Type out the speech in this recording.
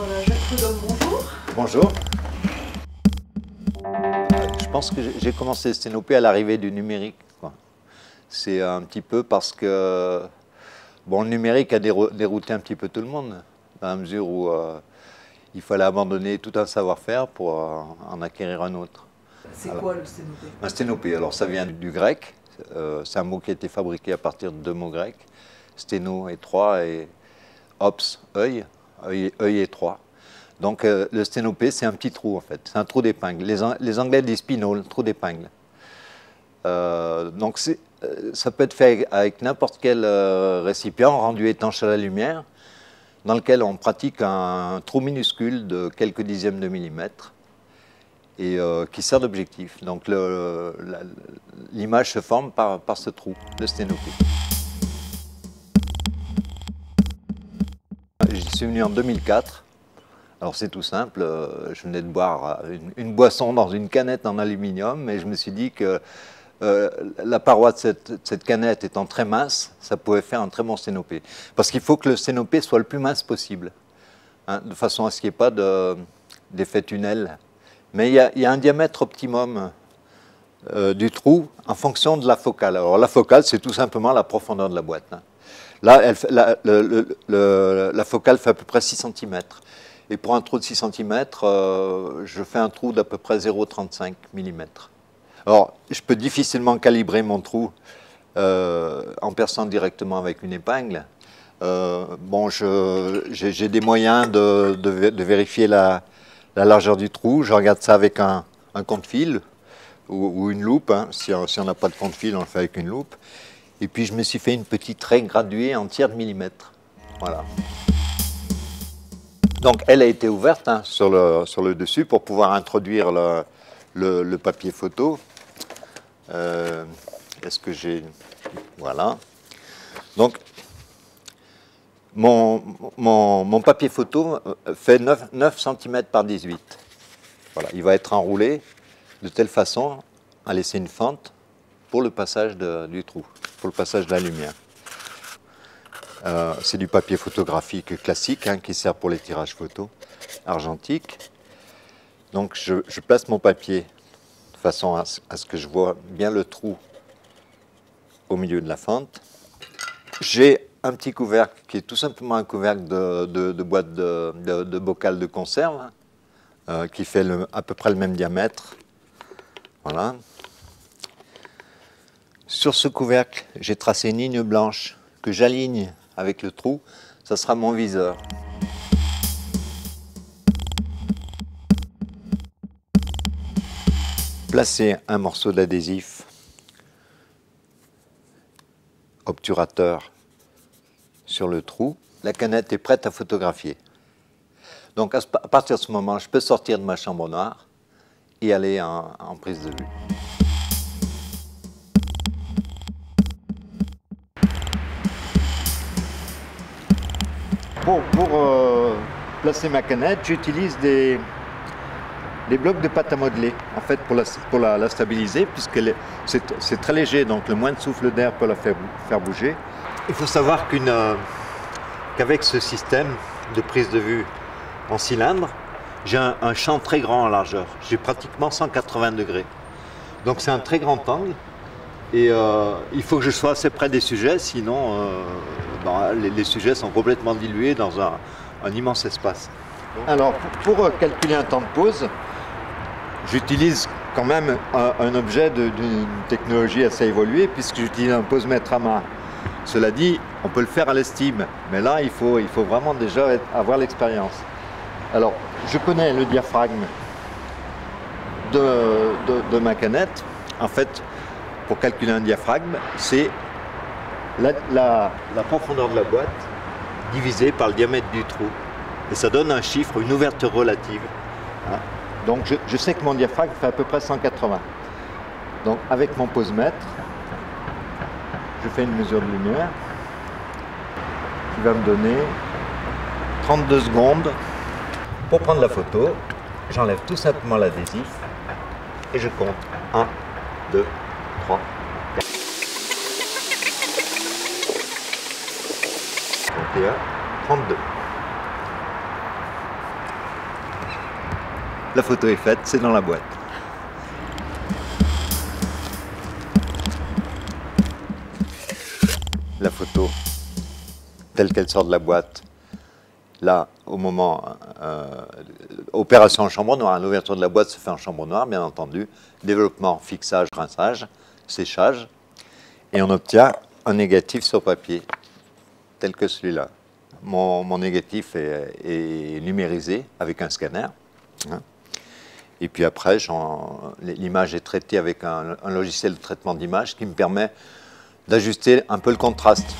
Voilà, Jacques Prudhomme, bonjour. Bonjour. Je pense que j'ai commencé le sténopé à l'arrivée du numérique. C'est un petit peu parce que bon, le numérique a dérouté un petit peu tout le monde, dans la mesure où il fallait abandonner tout un savoir-faire pour en acquérir un autre. C'est quoi le sténopé? Un sténopé, alors ça vient du grec. C'est un mot qui a été fabriqué à partir de deux mots grecs. Sténo, étroit, et ops, œil étroit. Donc le sténopé, c'est un petit trou en fait, c'est un trou d'épingle. Les Anglais disent pinhole, trou d'épingle. Donc ça peut être fait avec n'importe quel récipient rendu étanche à la lumière, dans lequel on pratique un trou minuscule de quelques dixièmes de millimètre et qui sert d'objectif. Donc l'image se forme par ce trou, le sténopé. J'y suis venu en 2004. Alors c'est tout simple, je venais de boire une boisson dans une canette en aluminium et je me suis dit que la paroi de cette canette étant très mince, ça pouvait faire un très bon sténopé. Parce qu'il faut que le sténopé soit le plus mince possible, hein, de façon à ce qu'il n'y ait pas d'effet tunnel. Mais il y a un diamètre optimum du trou en fonction de la focale. Alors la focale, c'est tout simplement la profondeur de la boîte, hein. Là, la focale fait à peu près 6 cm. Et pour un trou de 6 cm, je fais un trou d'à peu près 0,35 mm. Alors, je peux difficilement calibrer mon trou en perçant directement avec une épingle. Bon, j'ai des moyens de vérifier la largeur du trou. Je regarde ça avec un compte-fil ou une loupe, hein. Si on n'a pas de compte-fil, on le fait avec une loupe. Et puis, je me suis fait une petite raie graduée en tiers de millimètre. Voilà. Donc, elle a été ouverte, hein, sur le dessus pour pouvoir introduire le papier photo. Est-ce que j'ai... Voilà. Donc, mon papier photo fait 9 cm par 18. Voilà. Il va être enroulé de telle façon à laisser une fente pour le passage du trou, pour le passage de la lumière. C'est du papier photographique classique, hein, qui sert pour les tirages photos argentiques. Donc je place mon papier de façon à ce que je vois bien le trou au milieu de la fente. J'ai un petit couvercle qui est tout simplement un couvercle de boîte de bocal de conserve, hein, qui fait à peu près le même diamètre. Voilà. Sur ce couvercle, j'ai tracé une ligne blanche que j'aligne avec le trou. Ça sera mon viseur. Placer un morceau d'adhésif obturateur sur le trou. La canette est prête à photographier. Donc à partir de ce moment, je peux sortir de ma chambre noire et aller en prise de vue. Pour placer ma canette, j'utilise des blocs de pâte à modeler, en fait, pour la stabiliser, puisque c'est très léger, donc le moindre souffle d'air peut la faire bouger. Il faut savoir qu'avec ce système de prise de vue en cylindre, j'ai un champ très grand en largeur. J'ai pratiquement 180 degrés. Donc c'est un très grand angle. Et il faut que je sois assez près des sujets, sinon les sujets sont complètement dilués dans un immense espace. Alors, pour calculer un temps de pause, j'utilise quand même un objet d'une technologie assez évoluée, puisque j'utilise un posemètre à main. Cela dit, on peut le faire à l'estime, mais là, il faut vraiment déjà avoir l'expérience. Alors, je connais le diaphragme de ma canette. En fait, pour calculer un diaphragme, c'est la profondeur de la boîte divisée par le diamètre du trou. Et ça donne un chiffre, une ouverture relative. Hein. Donc je sais que mon diaphragme fait à peu près 180. Donc avec mon posemètre, je fais une mesure de lumière qui va me donner 32 secondes. Pour prendre la photo, j'enlève tout simplement l'adhésif et je compte 1, 2, 3, 4. 31, 32. La photo est faite, c'est dans la boîte. La photo, telle qu'elle sort de la boîte, là, au moment, opération en chambre noire, l'ouverture de la boîte se fait en chambre noire, bien entendu, développement, fixage, rinçage, séchage, et on obtient un négatif sur papier, tel que celui-là. Mon négatif est numérisé avec un scanner, hein. Et puis après, l'image est traitée avec un logiciel de traitement d'image qui me permet d'ajuster un peu le contraste.